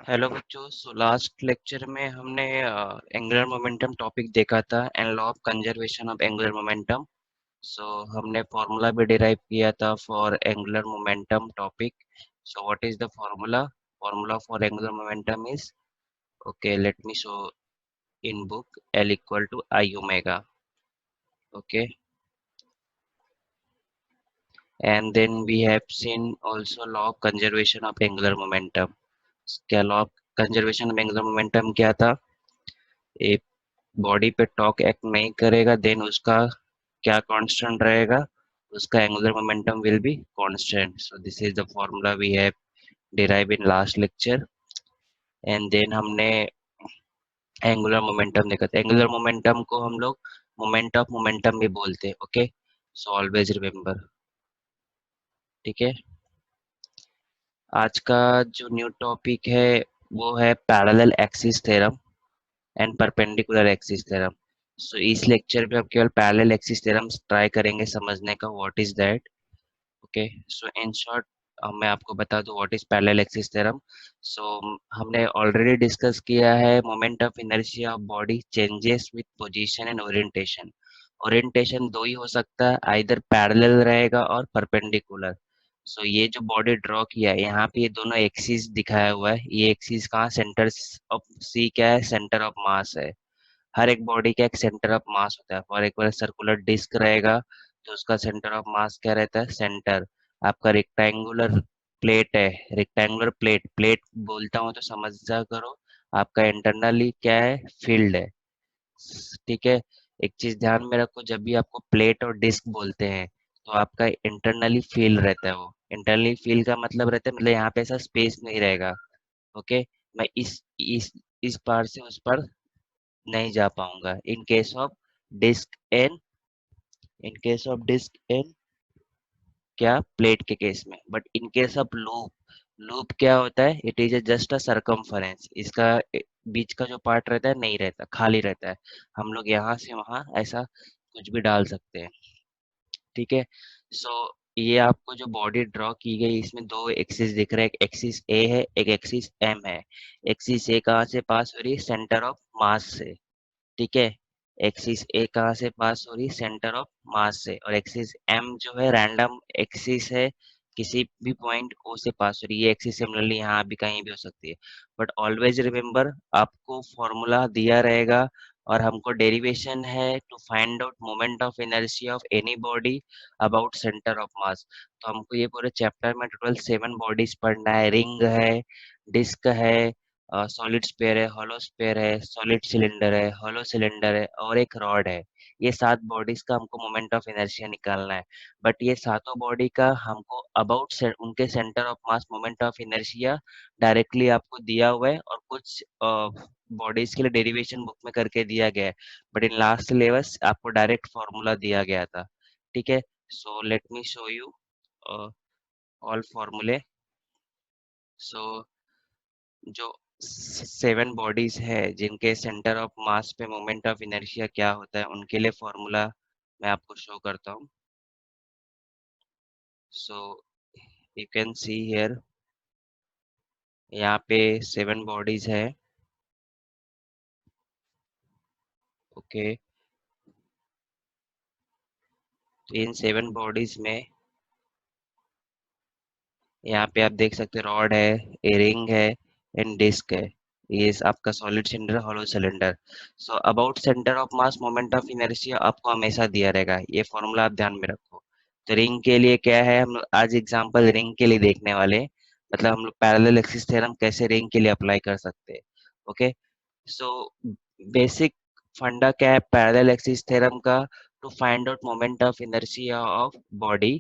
Hello बच्चों। Last lecture में हमने एंगुलर मोमेंटम टॉपिक देखा था and law of conservation of angular momentum. So हमने फॉर्मूला भी डिराइव किया था for angular momentum topic. So what is the formula? Formula for angular momentum is, okay let me show in book, L equal to I omega. Okay, and then we have seen also law of conservation of angular momentum. क्या law of conservation of angular momentum क्या था? एक body पे torque act नहीं करेगा then उसका क्या constant रहेगा? उसका angular momentum will be constant. So this is the formula we have derive in last lecture. And then हमने एंगुलर मोमेंटम देखा था। एंगुलर मोमेंटम को हम लोग मोमेंट ऑफ मोमेंटम भी बोलते हैं। Okay, so always remember. ठीक है, आज का जो न्यू टॉपिक है वो है parallel axis theorem and perpendicular axis theorem. So इस लेक्चर पे हम केवल पैरेलल एक्सिस थ्योरम ट्राई करेंगे समझने का, what is that. Okay, so in short मैं आपको बता दूं what is parallel axis theorem. So हमने ऑलरेडी डिस्कस किया है moment of inertia of body changes with position and orientation. Orientation दो ही हो सकता है, आइदर पैरेलल रहेगा और परपेंडिकुलर। सो ये जो बॉडी ड्रॉ किया है यहाँ पे ये दोनों एक्सिस दिखाया हुआ है। ये एक्सिस कहाँ, सेंटर ऑफ सी क्या है, सेंटर ऑफ मास है। हर एक बॉडी का एक सेंटर ऑफ मास होता है। फॉर एक बार सर्कुलर डिस्क रहेगा तो उसका सेंटर ऑफ मास क्या रहता है, सेंटर। आपका रेक्टेंगुलर प्लेट है, रेक्टेंगुलर प्लेट प्लेट बोलता हूँ तो समझ जा करो, आपका इंटरनली क्या है, फील्ड है। ठीक है, एक चीज ध्यान में रखो, जब भी आपको प्लेट और डिस्क बोलते हैं तो आपका इंटरनली फील्ड रहता है। वो इंटरनली फील्ड का मतलब रहता है, मतलब यहाँ पे ऐसा स्पेस नहीं रहेगा। ओके, मैं इस पार से उस पार नहीं जा पाऊंगा in case of disc and, in case of disc and क्या, प्लेट के केस में। But in case of loop, loop क्या होता है, it is just a circumference. इसका बीच का जो पार्ट रहता है नहीं रहता, खाली रहता है। हम लोग यहाँ से वहां ऐसा कुछ भी डाल सकते हैं। ठीक है, सो ये आपको जो बॉडी ड्रॉ की गई इसमें दो एक्सिस दिख रहे हैं, एक एक्सिस ए है, एक एक्सिस एम है। एक्सिस ए कहाँ से पास हो रही है, सेंटर ऑफ मास से। ठीक है, एक्सिस ए कहाँ से पास हो रही, सेंटर ऑफ मास से। और एक्सिस एम जो है रैंडम एक्सिस है, किसी भी पॉइंट ओ से पास हो रही है। ये एक्सिस सिमिलरली यहाँ भी कहीं भी हो सकती है। बट ऑलवेज रिमेम्बर, आपको फॉर्मूला दिया रहेगा और हमको डेरिवेशन है to find out moment of inertia of any body about centre of mass. तो हमको ये पूरे चैप्टर में टोटल 7 बॉडीज पढ़ना है। रिंग है, डिस्क है, सॉलिड स्फीयर है, हॉलो स्फीयर है, सॉलिड सिलेंडर है, हॉलो सिलेंडर है और एक रॉड है। ये 7 बॉडीज का हमको मोमेंट ऑफ इनर्शिया निकालना है। बट ये सातों बॉडी का हमको अबाउट से उनके centre of mass moment of inertia directly आपको दिया हुआ है, और कुछ बॉडीज के लिए डेरिवेशन बुक में करके दिया गया है। बट इन लास्ट सिलेबस आपको डायरेक्ट फॉर्मूला दिया गया था। ठीक है, सो let me show you all फॉर्मूले। सो जो 7 बॉडीज है जिनके सेंटर ऑफ मास पे मोमेंट ऑफ इनर्शिया क्या होता है, उनके लिए फॉर्मूला मैं आपको शो करता हूँ। So you can see here, यहाँ पे 7 बॉडीज है। ओके, तो इन 7 बॉडीज में यहाँ पे आप देख सकते हैं रॉड है, ए रिंग है एंड डिस्क है। ये आपका solid cylinder, hollow cylinder. So about centre of mass moment of inertia आपको हमेशा दिया रहेगा, ये फॉर्मूला आप ध्यान में रखो। तो रिंग के लिए क्या है, हम लोग आज एग्जांपल रिंग के लिए देखने वाले हैं। मतलब हम लोग पैरेलल एक्सिस थ्योरम कैसे रिंग के लिए अप्लाई कर सकते हैं। ओके, सो बेसिक फंडा क्या है पैरेलल एक्सिस थ्योरम का, to find out moment of inertia of body.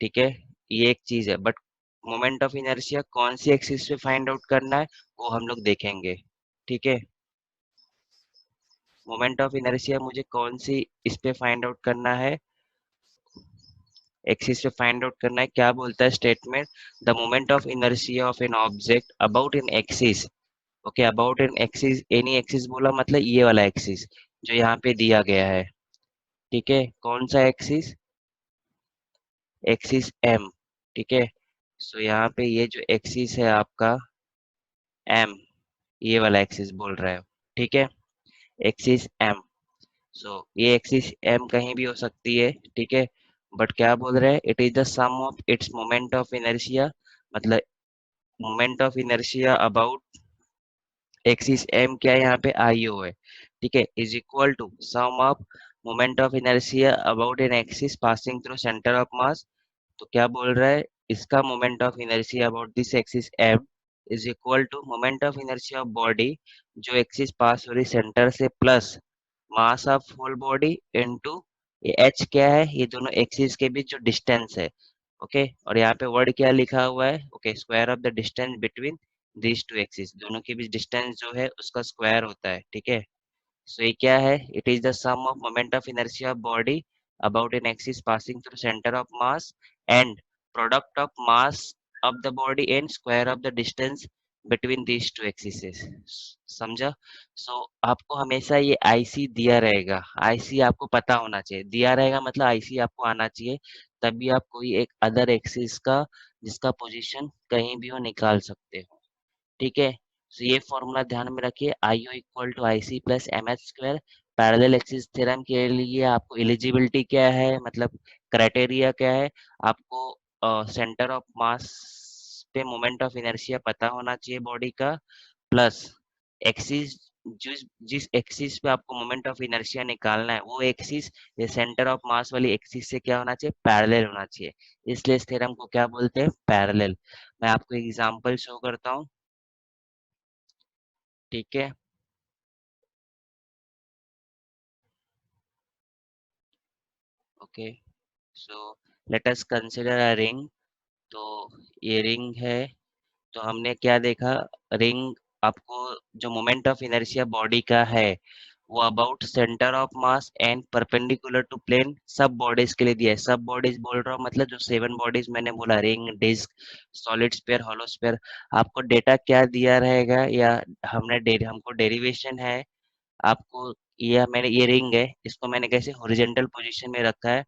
ठीक है, ये एक चीज है। बट मोमेंट ऑफ इनर्शिया कौन सी एक्सिस पे फाइंड आउट करना है वो हम लोग देखेंगे। ठीक है, मोमेंट ऑफ इनर्शिया मुझे कौन सी इस पे फाइंड आउट करना है, एक्सिस पे फाइंड आउट करना है। क्या बोलता है statement, the moment of inertia of an object about an axis. Okay, about an axis, any axis बोला मतलब ये वाला एक्सिस जो यहाँ पे दिया गया है। ठीक है, कौन सा एक्सिस, एक्सिस एम। ठीक है, सो यहाँ पे ये जो एक्सिस है आपका एम, ये वाला एक्सिस बोल रहे हो, ठीक है, एक्सिस एम। सो ये एक्सिस एम कहीं भी हो सकती है, ठीक है, बट क्या बोल रहे हैं, it is the sum of its moment of inertia, मतलब moment of inertia about axis M क्या है, यहाँ पे आई ओ है, ठीक है, is equal to sum of moment of inertia about an axis passing through centre of mass. तो क्या बोल रहा है, इसका moment of inertia about this axis M is equal to moment of inertia of body जो axis pass हो रही centre से plus mass of whole body into ये एच क्या है, ये दोनों एक्सिस के बीच जो डिस्टेंस है, ओके, और यहाँ पे वर्ड क्या लिखा हुआ है, okay, square of the distance between these two axis, दोनों के बीच डिस्टेंस जो है उसका स्क्वायर होता है, ठीक है। सो ये क्या है, it is the sum of moment of inertia of body about an axis passing through centre of mass and product of mass of the body and square of the distance between these two axis. समझा। So आपको हमेशा ये IC दिया रहेगा, IC आपको पता होना चाहिए, दिया रहेगा मतलब आईसी आपको आना चाहिए, तभी आप कोई एक अदर एक्सिस का जिसका पोजीशन कहीं भी हो निकाल सकते हो, ठीक है। तो ये फॉर्मूला ध्यान में रखिए, I O equal to I C plus M H square. Parallel axis theorem के लिए आपको एलिजिबिलिटी क्या है, मतलब क्राइटेरिया क्या है, आपको सेंटर ऑफ मास पे मोमेंट ऑफ इनर्शिया पता होना चाहिए बॉडी का, प्लस एक्सिस, जिस जिस एक्सिस पे आपको मोमेंट ऑफ इनर्शिया निकालना है वो एक्सिस ये सेंटर ऑफ मास वाली एक्सिस से क्या होना चाहिए, पैरेलल होना चाहिए, इसलिए इस थ्योरम को क्या बोलते हैं, पैरेलल। मैं आपको एग्जांपल शो करता हूँ, ठीक है, okay. So let us consider a ring. तो ये रिंग है, तो हमने क्या देखा, रिंग आपको जो मोमेंट ऑफ इनर्शिया बॉडी का है वो about centre of mass and perpendicular to plane सब बॉडीज के लिए दिया है, सब बॉडीज बोल रहा हूँ मतलब जो 7 बॉडीज मैंने बोला, ring, disc, solid sphere, hollow sphere, आपको डेटा क्या दिया रहेगा, या हमको डेरिवेशन है, आपको ये मैंने ये रिंग है, इसको मैंने कैसे हॉरिजॉन्टल पोजीशन में रखा है,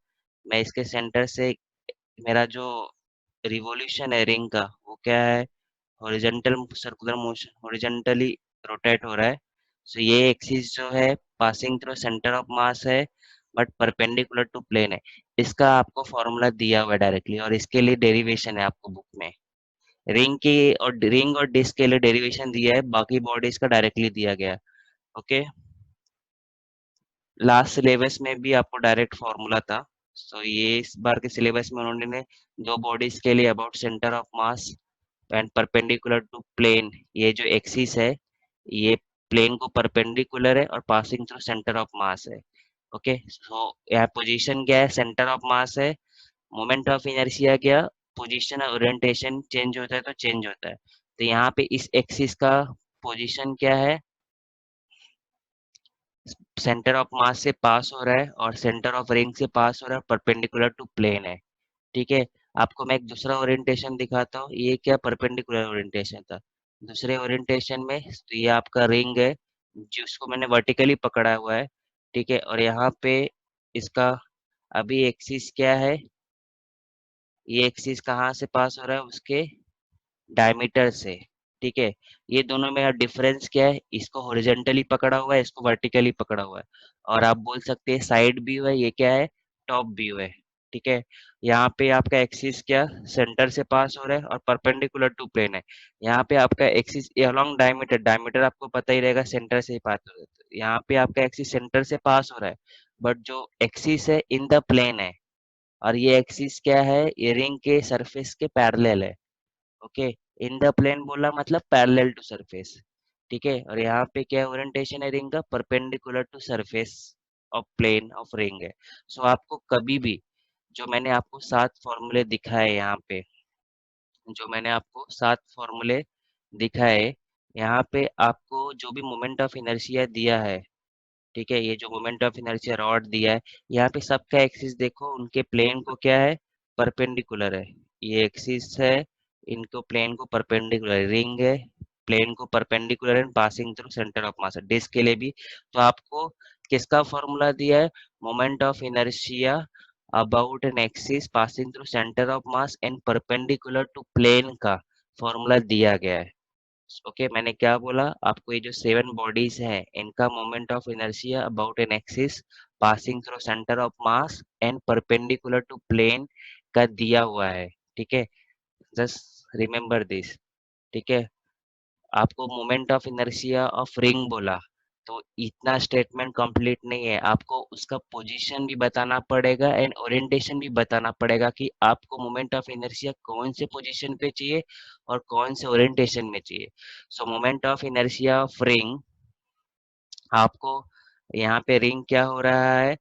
मैं इसके सेंटर से मेरा जो रिवॉल्यूशन है रिंग का वो क्या है, horizontal circular motion, horizontally rotate हो रहा है। सो ये एक्सिस जो है पासिंग थ्रू सेंटर ऑफ मास है बट परपेंडिकुलर टू प्लेन है, इसका आपको फॉर्मूला दिया हुआ है डायरेक्टली, और इसके लिए डेरिवेशन है आपको बुक में, रिंग और डिस्क के लिए डेरिवेशन दिया है, बाकी बॉडीज का डायरेक्टली दिया गया है, ओके। लास्ट सिलेबस में भी आपको डायरेक्ट फॉर्मूला था, सो ये इस बार के सिलेबस में उन्होंने दो बॉडीज के लिए about centre of mass and perpendicular to plane, ये जो एक्सिस है ये प्लेन को परपेंडिकुलर है और पासिंग थ्रू सेंटर ऑफ मास है, ओके। सो यहाँ पोजीशन क्या है, सेंटर ऑफ मास है, मोमेंट ऑफ इनर्शिया क्या, पोजीशन और ओरिएंटेशन चेंज होता है तो चेंज होता है, तो यहाँ पे इस एक्सिस का पोजीशन क्या है, सेंटर ऑफ मास से पास हो रहा है और सेंटर ऑफ रिंग से पास हो रहा है, परपेंडिकुलर टू प्लेन है, ठीक है। आपको मैं एक दूसरा ओरिएंटेशन दिखाता हूँ, ये क्या परपेंडिकुलर ओरिएंटेशन था, दूसरे ओरिएंटेशन में तो ये आपका रिंग है जिसको मैंने वर्टिकली पकड़ा हुआ है, ठीक है, और यहाँ पे इसका अभी एक्सिस क्या है, ये एक्सिस कहाँ से पास हो रहा है, उसके डायमीटर से, ठीक है। ये दोनों में डिफरेंस क्या है, इसको हॉरिजॉन्टली पकड़ा हुआ है, इसको वर्टिकली पकड़ा हुआ है, और आप बोल सकते हैं साइड व्यू है, ये क्या है, टॉप व्यू है, ठीक है। यहाँ पे आपका एक्सिस क्या सेंटर से पास हो रहा है और परपेंडिकुलर टू प्लेन है, यहाँ पे आपका एक्सिस अलोंग डायमीटर, डायमीटर आपको पता ही रहेगा सेंटर से ही पास हो रहा है, तो यहाँ पे आपका एक्सिस सेंटर से पास हो रहा है, बट जो एक्सिस है इन द प्लेन है, और ये एक्सिस क्या है, ये रिंग के सरफेस के पैरेलल है, ओके। इन द प्लेन बोला मतलब पैरेलल टू सरफेस, ठीक है, और यहाँ पे क्या ओरिएंटेशन है रिंग का, perpendicular to surface of plane of ring है। सो आपको कभी भी जो मैंने आपको 7 फॉर्मूले दिखाए यहाँ पे, जो मैंने आपको 7 फॉर्मूले दिखाए, यहाँ पे आपको जो भी मोमेंट ऑफ इनर्शिया दिया है, ठीक है, ये जो मोमेंट ऑफ इनर्शिया रॉड दिया है, यहाँ पे सबका एक्सिस देखो, उनके प्लेन को क्या है, परपेंडिकुलर है, ये एक्सिस है, इनको प्लेन को परपेंडिकुलर, रिंग है, प्लेन को perpendicular and passing through centre of mass, disc के लिए भी। तो आपको किसका फॉर्मूला दिया है, moment of inertia about an axis passing through centre of mass and perpendicular to plane का फॉर्मूला दिया गया है, ओके, मैंने क्या बोला आपको, ये जो 7 बॉडीज है इनका moment of inertia about an axis passing through centre of mass and perpendicular to plane का दिया हुआ है। ठीक है, जस्ट रिमेम्बर दिस। ठीक है, आपको moment of inertia of ring बोला, तो इतना स्टेटमेंट कंप्लीट नहीं है, आपको उसका पोजीशन भी बताना पड़ेगा एंड ओरिएंटेशन भी बताना पड़ेगा कि आपको मोमेंट ऑफ इनर्शिया कौन से पोजीशन पे चाहिए और कौन से ओरिएंटेशन में चाहिए। सो moment of inertia of ring, आपको यहाँ पे रिंग क्या हो रहा है,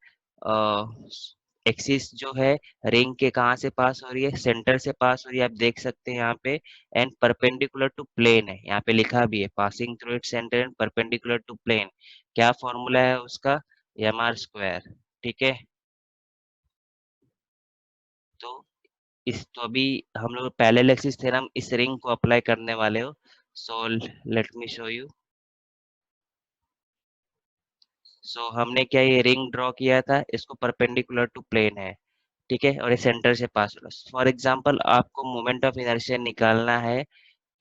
एक्सिस जो है रिंग के कहाँ से पास हो रही है, सेंटर से पास हो रही है, आप देख सकते हैं यहाँ पे। एंड परपेंडिकुलर टू प्लेन है, यहाँ पे लिखा भी है passing through it centre and perpendicular to plane. क्या फॉर्मूला है उसका, एम आर स्क्वायर। ठीक है, तो इस तो अभी हम लोग पैरेलल एक्सिस थ्योरम इस रिंग को अप्लाई करने वाले हो। So let me show you. So हमने क्या ये रिंग ड्रॉ किया था, इसको परपेंडिकुलर टू प्लेन है। ठीक है, और ये सेंटर से पास हो रहा है। फॉर एग्जांपल आपको मोमेंट ऑफ इनर्शिया निकालना है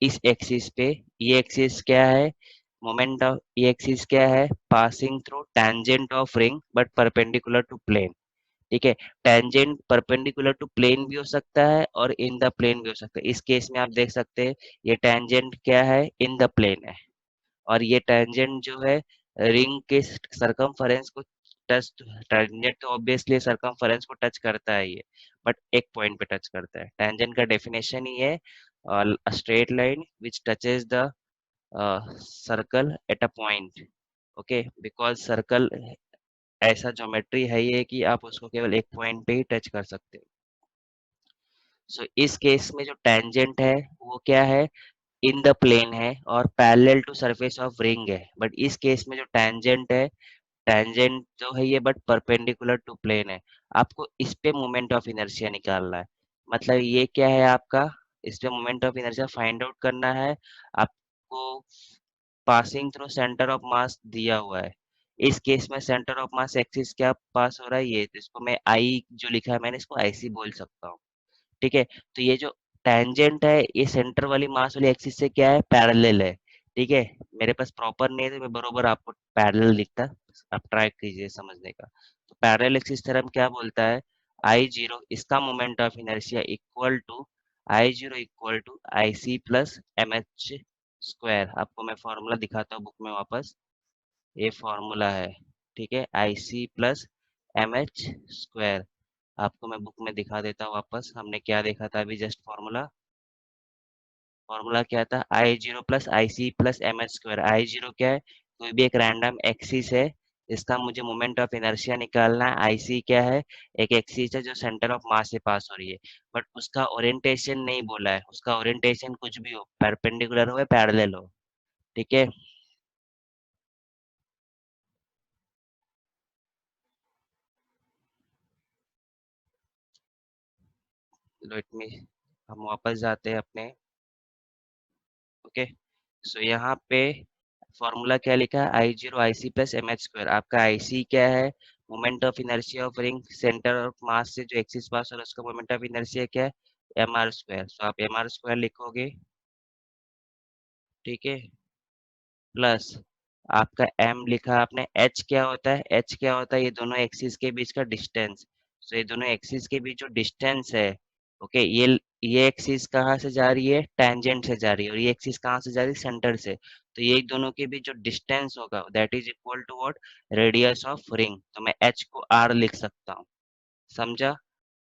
इस एक्सिस पे। ये एक्सिस क्या है, मोमेंट ऑफ ये एक्सिस क्या है, passing through tangent of ring but perpendicular to plane. ठीक है, टेंजेंट परपेंडिकुलर टू प्लेन भी हो सकता है और इन द प्लेन भी हो सकता है। इस केस में आप देख सकते हैं ये टेंजेंट क्या है, इन द प्लेन है, और ये टेंजेंट जो है रिंग के सरकमफेरेंस को टच, टेंजेंट तो ऑब्वियसली सरकमफेरेंस को टच करता है ये, बट एक पॉइंट पे टच करता है। टेंजेंट का डेफिनेशन ही है straight line which touches the circle at a point. Okay, because circle ऐसा ज्योमेट्री है ये कि आप उसको केवल एक पॉइंट पे ही टच कर सकते हो। सो इस केस में जो टेंजेंट है वो क्या है, इन द प्लेन है और parallel to surface of ring है। बट इस केस में जो टेंजेंट है, टेंजेंट तो है ये बट परपेंडिकुलर टू प्लेन है। आपको इस पे मोमेंट ऑफ इनर्शिया निकालना है, मतलब ये क्या है आपका, इस पे moment of inertia find out करना है आपको। पासिंग थ्रू सेंटर ऑफ मास दिया हुआ है, इस केस में सेंटर ऑफ मास एक्सिस क्या पास हो रहा है, ये तो इसको मैं आई जो लिखा है मैंने इसको आईसी बोल सकता हूँ। ठीक है, तो ये जो टेंजेंट है ये सेंटर वाली मास वाली एक्सिस से क्या है, पैरेलल है। ठीक है, मेरे पास प्रॉपर नहीं है तो मैं बरोबर आपको पैरेलल लिखता, आप ट्राई कीजिए समझने का। तो पैरेलल एक्सिस थ्योरम क्या बोलता है, आई जीरो इसका moment of inertia equal to I zero equal to I C plus M H square. आपको मैं फॉर्मूला दिखाता हूँ बुक में वापस, ये फॉर्मूला है। ठीक है, I C plus M H square, आपको मैं बुक में दिखा देता हूँ वापस, हमने क्या देखा था अभी जस्ट फॉर्मूला। फॉर्मूला क्या था, I zero plus I C plus M H square. I zero क्या है, कोई भी एक रैंडम एक्सिस है, इसका मुझे मोमेंट ऑफ इनर्शिया निकालना है। आई सी क्या है, एक एक्सिस है जो सेंटर ऑफ मास से पास हो रही है, बट उसका ओरिएंटेशन नहीं बोला है, उसका ओरिएंटेशन कुछ भी हो, परपेंडिकुलर हो या पैरेलल हो। ठीक है, लेट मी, हम वापस जाते हैं अपने। ओके, सो यहाँ पे फॉर्मूला क्या लिखा है, I zero I C plus M H square. आपका आई सी क्या है, moment of inertia of ring, centre of mass से जो एक्सिस पास हो रहा है उसका मोमेंट ऑफ इनर्शिया क्या है, एम आर स्क्वायर। सो आप एम आर स्क्वायर लिखोगे। ठीक है, प्लस आपका m लिखा आपने, h क्या होता है, h क्या होता है, ये दोनों एक्सिस के बीच का डिस्टेंस। सो ये दोनों एक्सिस के बीच जो डिस्टेंस है, ओके, ये एक्सिस कहाँ से जा रही है, टेंजेंट से जा रही है, और ये एक्सिस कहाँ से जा रही है, सेंटर से। तो ये दोनों के बीच जो डिस्टेंस होगा that is equal to what, radius of ring. तो मैं h को r लिख सकता हूँ, समझा,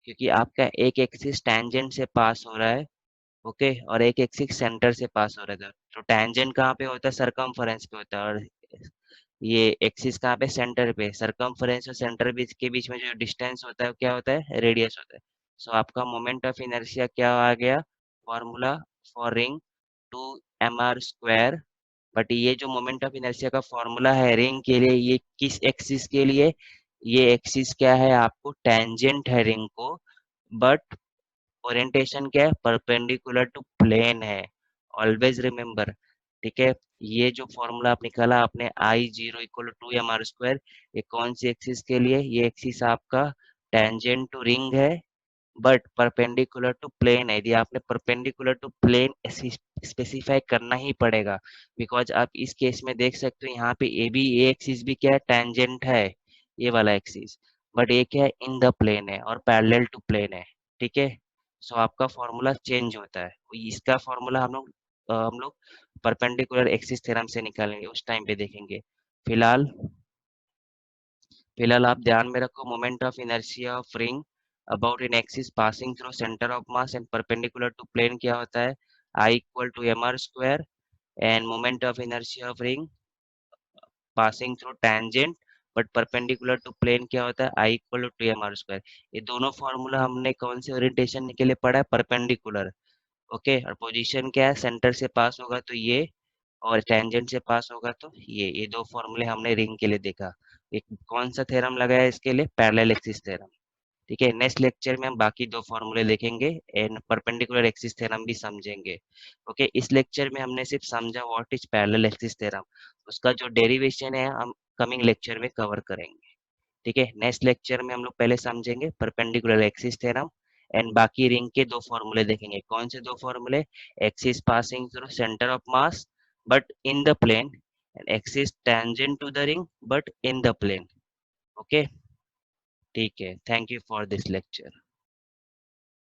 क्योंकि आपका एक एक्सिस टेंजेंट से पास हो रहा है, ओके, और एक एक्सिस सेंटर से पास हो रहा था। तो टेंजेंट कहाँ पे होता है, सरकमफेरेंस पे होता है, और ये एक्सिस कहाँ पे, सेंटर पे। सरकमफेरेंस और सेंटर बीच के बीच में जो डिस्टेंस होता है वो क्या होता है, रेडियस होता है। सो आपका मोमेंट ऑफ इनर्शिया क्या आ गया, formula for ring two M R square. But ये जो मोमेंट ऑफ इनर्शिया का फॉर्मूला है रिंग के लिए, ये किस एक्सिस के लिए, ये एक्सिस क्या है आपको, टेंजेंट है रिंग को, बट ओरिएंटेशन क्या है, परपेंडिकुलर टू प्लेन है। Always remember. ठीक है, ये जो फॉर्मूला आप निकाला आपने, I zero equal to M R square, ये कौन सी एक्सिस के लिए, ये एक्सिस आपका टेंजेंट टू रिंग है, बट परपेंडिकुलर टू प्लेन है। यदि आपने परपेंडिकुलर टू प्लेन स्पेसिफाई करना ही पड़ेगा, बिकॉज आप इस केस में देख सकते हो यहाँ पे ए बी, ए एक्सिस भी क्या है, टेंजेंट है, ये वाला एक्सिस, बट ये क्या है, इन द प्लेन है और पैरेलल टू प्लेन है। ठीक है, सो आपका फॉर्मूला चेंज होता है। इसका फॉर्मूला हम लोग परपेंडिकुलर एक्सिस थ्योरम से निकालेंगे, उस टाइम पे देखेंगे। फिलहाल फिलहाल आप ध्यान में रखो, moment of inertia of ring about an axis passing through centre of mass and perpendicular to plane क्या होता है, I equal to M R square, and moment of inertia of ring passing through tangent but perpendicular to plane क्या होता है, I equal to M R square. ये दोनों formula हमने कौन से ओरिएंटेशन के लिए पढ़ा है, परपेंडिकुलर। ओके, और पोजीशन क्या है, सेंटर से पास होगा तो ये, और टेंजेंट से पास होगा तो ये दो फॉर्मूले हमने रिंग के लिए देखा। एक कौन सा थ्योरम लगाया इसके लिए, पैरेलल एक्सिस थ्योरम। ठीक है, नेक्स्ट लेक्चर में हम बाकी दो फॉर्मूले देखेंगे एंड परपेंडिकुलर एक्सिस थ्योरम भी समझेंगे। ओके, इस लेक्चर में हमने सिर्फ समझा what is parallel axis theorem, उसका जो डेरिवेशन है हम कमिंग लेक्चर में कवर करेंगे। ठीक है, नेक्स्ट लेक्चर में हम लोग पहले समझेंगे परपेंडिकुलर एक्सिस थ्योरम एंड बाकी रिंग के दो फॉर्मूले देखेंगे। कौन से दो फॉर्मूले, axis passing through centre of mass but in the plane, and axis tangent to the ring but in the plane. Okay, ठीक है, thank you for this lecture.